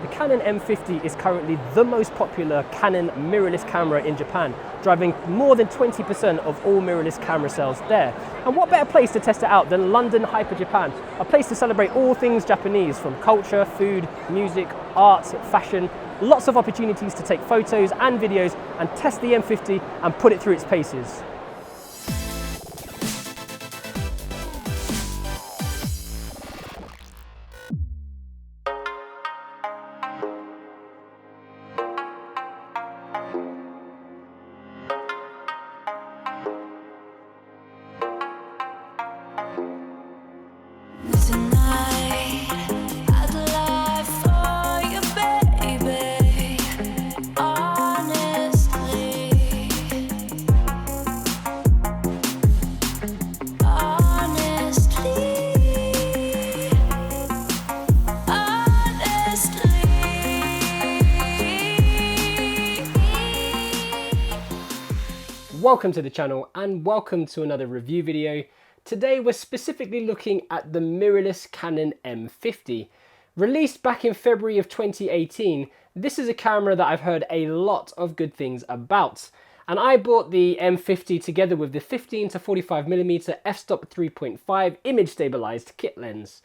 The Canon M50 is currently the most popular Canon mirrorless camera in Japan, driving more than 20% of all mirrorless camera sales there. And what better place to test it out than London Hyper Japan, a place to celebrate all things Japanese, from culture, food, music, art, fashion. Lots of opportunities to take photos and videos and test the M50 and put it through its paces. Welcome to the channel and welcome to another review video. Today we're specifically looking at the mirrorless Canon M50. Released back in February of 2018, this is a camera that I've heard a lot of good things about. And I bought the M50 together with the 15 to 45mm f-stop 3.5 image stabilized kit lens.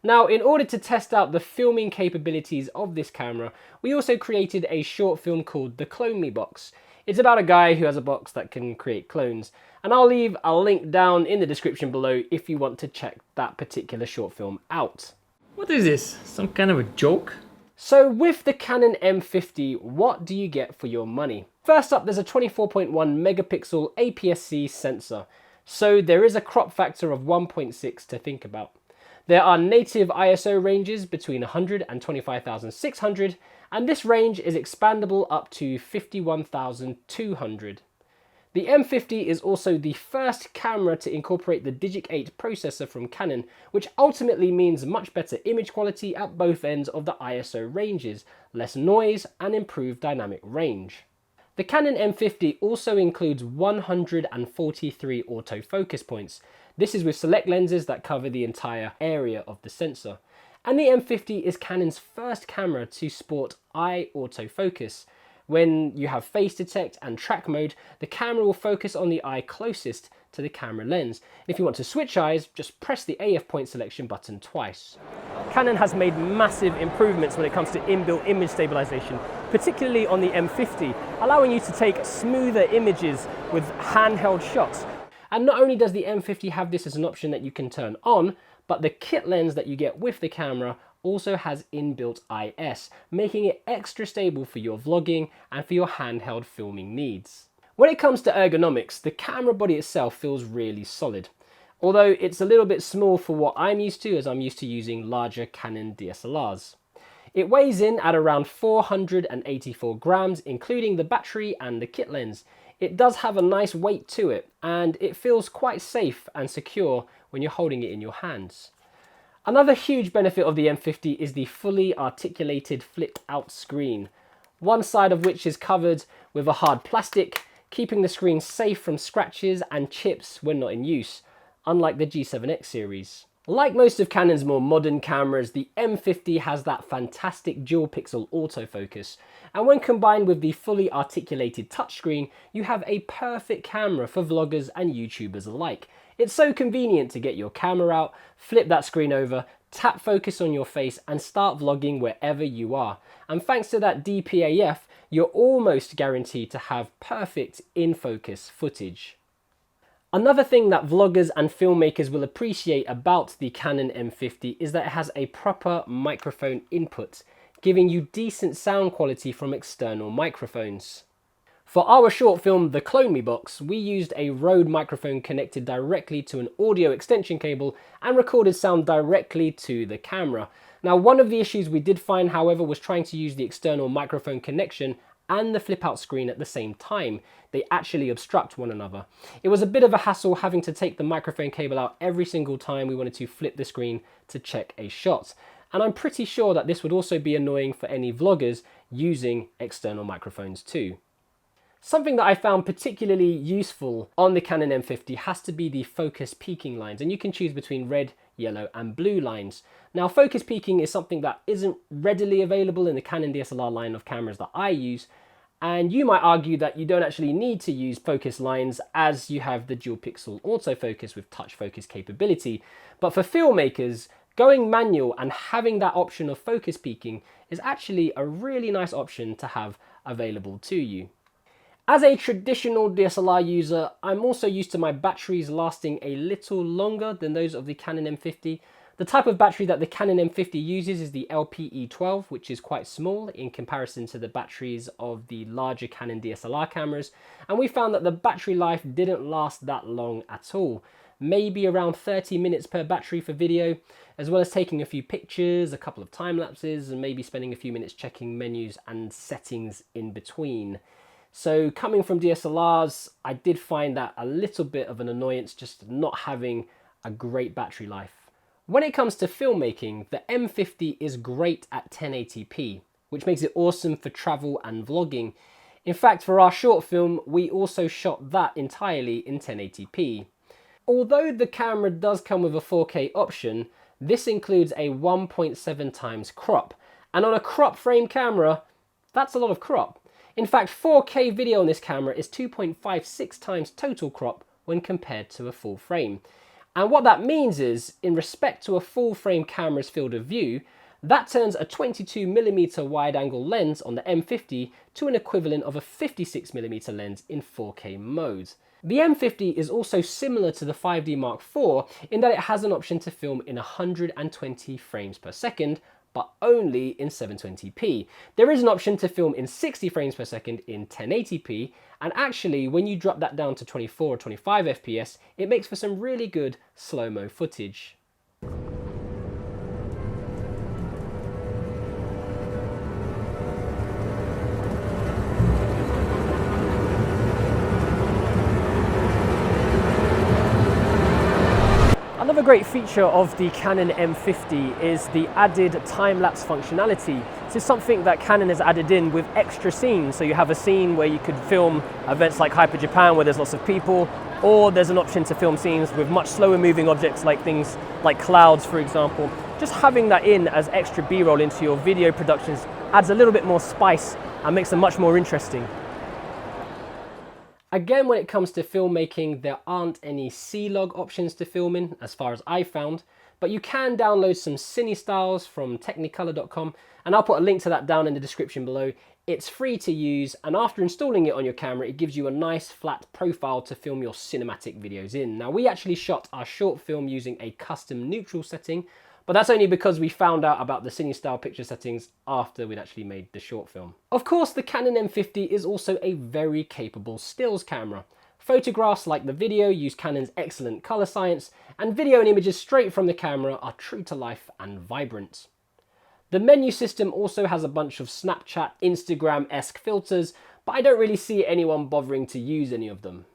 Now, in order to test out the filming capabilities of this camera, we also created a short film called the Clone Me Box. It's about a guy who has a box that can create clones, and I'll leave a link down in the description below if you want to check that particular short film out. What is this? Some kind of a joke? So with the Canon M50, what do you get for your money? First up, there's a 24.1 megapixel APS-C sensor, so there is a crop factor of 1.6 to think about. There are native ISO ranges between 100 and 25,600, and this range is expandable up to 51,200. The M50 is also the first camera to incorporate the Digic 8 processor from Canon, which ultimately means much better image quality at both ends of the ISO ranges, less noise and improved dynamic range. The Canon M50 also includes 143 autofocus points. This is with select lenses that cover the entire area of the sensor. And the M50 is Canon's first camera to sport eye autofocus. When you have face detect and track mode, the camera will focus on the eye closest to the camera lens. If you want to switch eyes, just press the AF point selection button twice. Canon has made massive improvements when it comes to inbuilt image stabilization, particularly on the M50, allowing you to take smoother images with handheld shots. And not only does the M50 have this as an option that you can turn on, but the kit lens that you get with the camera also has inbuilt IS, making it extra stable for your vlogging and for your handheld filming needs. When it comes to ergonomics, the camera body itself feels really solid, although it's a little bit small for what I'm used to, as I'm used to using larger Canon DSLRs. It weighs in at around 484 grams, including the battery and the kit lens. It does have a nice weight to it, and it feels quite safe and secure when you're holding it in your hands. Another huge benefit of the M50 is the fully articulated flipped out screen, one side of which is covered with a hard plastic, keeping the screen safe from scratches and chips when not in use, unlike the G7X series. Like most of Canon's more modern cameras, the M50 has that fantastic dual pixel autofocus, and when combined with the fully articulated touchscreen, you have a perfect camera for vloggers and YouTubers alike. It's so convenient to get your camera out, flip that screen over, tap focus on your face and start vlogging wherever you are. And thanks to that DPAF, you're almost guaranteed to have perfect in-focus footage. Another thing that vloggers and filmmakers will appreciate about the Canon M50 is that it has a proper microphone input, giving you decent sound quality from external microphones. For our short film, The Clone Me Box, we used a Rode microphone connected directly to an audio extension cable and recorded sound directly to the camera. Now, one of the issues we did find, however, was trying to use the external microphone connection and the flip out screen at the same time. They actually obstruct one another. It was a bit of a hassle having to take the microphone cable out every single time we wanted to flip the screen to check a shot. And I'm pretty sure that this would also be annoying for any vloggers using external microphones too. Something that I found particularly useful on the Canon M50 has to be the focus peaking lines, and you can choose between red, yellow and blue lines. Now, focus peaking is something that isn't readily available in the Canon DSLR line of cameras that I use, and you might argue that you don't actually need to use focus lines as you have the dual pixel autofocus with touch focus capability. But for filmmakers, going manual and having that option of focus peaking is actually a really nice option to have available to you. As a traditional DSLR user, I'm also used to my batteries lasting a little longer than those of the Canon M50. The type of battery that the Canon M50 uses is the LPE12, which is quite small in comparison to the batteries of the larger Canon DSLR cameras, and we found that the battery life didn't last that long at all. Maybe around 30 minutes per battery for video, as well as taking a few pictures, a couple of time lapses, and maybe spending a few minutes checking menus and settings in between. So coming from DSLRs, I did find that a little bit of an annoyance, just not having a great battery life. When it comes to filmmaking, the M50 is great at 1080p, which makes it awesome for travel and vlogging. In fact, for our short film, we also shot that entirely in 1080p. Although the camera does come with a 4K option, this includes a 1.7 times crop. And on a crop frame camera, that's a lot of crop. In fact, 4K video on this camera is 2.56 times total crop when compared to a full frame. And what that means is, in respect to a full frame camera's field of view, that turns a 22mm wide angle lens on the M50 to an equivalent of a 56mm lens in 4K mode. The M50 is also similar to the 5D Mark IV in that it has an option to film in 120 frames per second, but only in 720p. There is an option to film in 60 frames per second in 1080p, and actually when you drop that down to 24 or 25 FPS, it makes for some really good slow-mo footage. Another great feature of the Canon M50 is the added time-lapse functionality. This is something that Canon has added in with extra scenes. So you have a scene where you could film events like Hyper Japan where there's lots of people, or there's an option to film scenes with much slower moving objects like things like clouds, for example. Just having that in as extra B-roll into your video productions adds a little bit more spice and makes them much more interesting. Again, when it comes to filmmaking, there aren't any C-Log options to film in, as far as I found, but you can download some cine styles from technicolor.com, and I'll put a link to that down in the description below. It's free to use, and after installing it on your camera, it gives you a nice flat profile to film your cinematic videos in. Now, we actually shot our short film using a custom neutral setting, but that's only because we found out about the cine style picture settings after we'd actually made the short film. Of course, the Canon M50 is also a very capable stills camera. Photographs like the video use Canon's excellent color science, and video and images straight from the camera are true to life and vibrant. The menu system also has a bunch of Snapchat, Instagram-esque filters, but I don't really see anyone bothering to use any of them.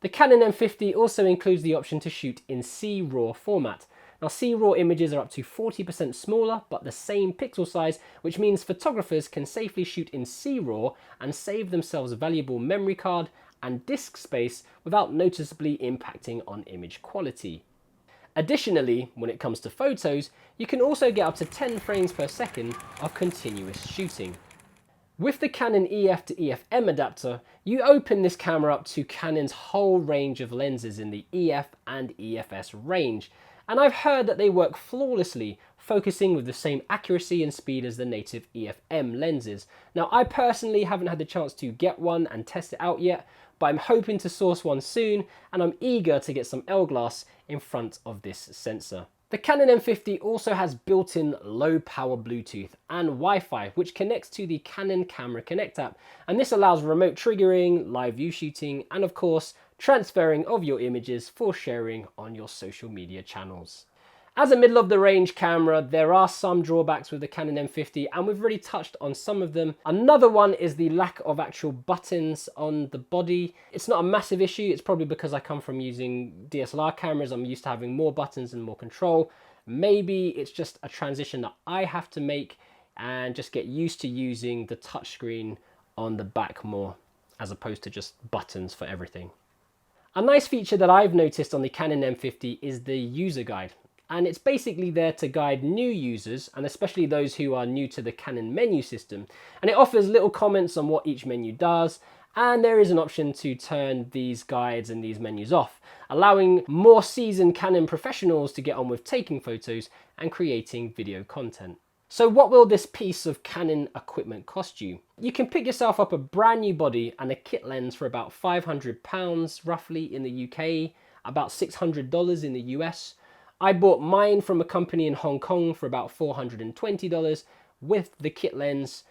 The Canon M50 also includes the option to shoot in C-RAW format. Now, C-RAW images are up to 40% smaller, but the same pixel size, which means photographers can safely shoot in C-RAW and save themselves valuable memory card and disk space without noticeably impacting on image quality. Additionally, when it comes to photos, you can also get up to 10 frames per second of continuous shooting. With the Canon EF to EF-M adapter, you open this camera up to Canon's whole range of lenses in the EF and EFS range. And I've heard that they work flawlessly, focusing with the same accuracy and speed as the native EF-M lenses. Now, I personally haven't had the chance to get one and test it out yet, but I'm hoping to source one soon, and I'm eager to get some L-glass in front of this sensor. The Canon M50 also has built-in low-power Bluetooth and Wi-Fi, which connects to the Canon Camera Connect app, and this allows remote triggering, live view shooting, and of course, transferring of your images for sharing on your social media channels. As a middle-of-the-range camera, there are some drawbacks with the Canon M50, and we've already touched on some of them. Another one is the lack of actual buttons on the body. It's not a massive issue. It's probably because I come from using DSLR cameras. I'm used to having more buttons and more control. Maybe it's just a transition that I have to make and just get used to using the touchscreen on the back more, as opposed to just buttons for everything. A nice feature that I've noticed on the Canon M50 is the user guide. and it's basically there to guide new users, and especially those who are new to the Canon menu system. And it offers little comments on what each menu does, and there is an option to turn these guides and these menus off, allowing more seasoned Canon professionals to get on with taking photos and creating video content. So what will this piece of Canon equipment cost you? You can pick yourself up a brand new body and a kit lens for about £500 roughly in the UK, about $600 in the US. I bought mine from a company in Hong Kong for about $420 with the kit lens.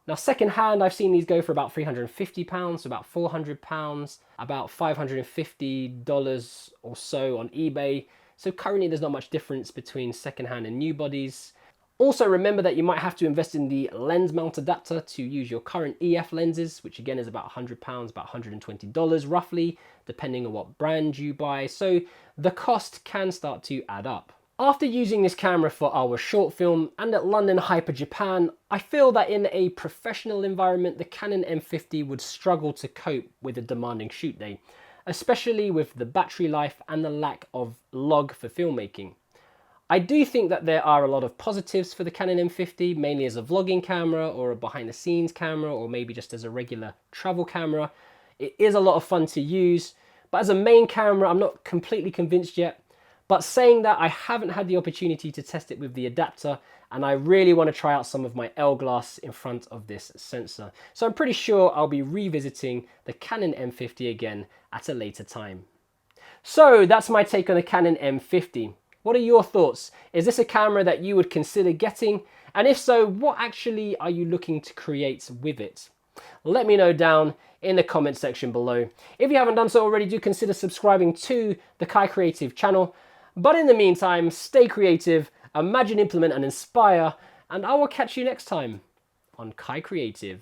Now second-hand, I've seen these go for about £350, so about £400, about $550 or so on eBay. So currently there's not much difference between second-hand and new bodies. Also remember that you might have to invest in the lens mount adapter to use your current EF lenses, which again is about £100, about $120 roughly, depending on what brand you buy. So the cost can start to add up. After using this camera for our short film and at London Hyper Japan, I feel that in a professional environment, the Canon M50 would struggle to cope with a demanding shoot day, especially with the battery life and the lack of log for filmmaking. I do think that there are a lot of positives for the Canon M50, mainly as a vlogging camera or a behind the scenes camera, or maybe just as a regular travel camera. It is a lot of fun to use, but as a main camera, I'm not completely convinced yet. But saying that, I haven't had the opportunity to test it with the adapter, and I really want to try out some of my L glass in front of this sensor. So I'm pretty sure I'll be revisiting the Canon M50 again at a later time. So that's my take on the Canon M50. What are your thoughts? Is this a camera that you would consider getting? And if so, what actually are you looking to create with it? Let me know down in the comment section below. If you haven't done so already, do consider subscribing to the KaiCreative channel. But in the meantime, stay creative, imagine, implement, and inspire, and I will catch you next time on KaiCreative.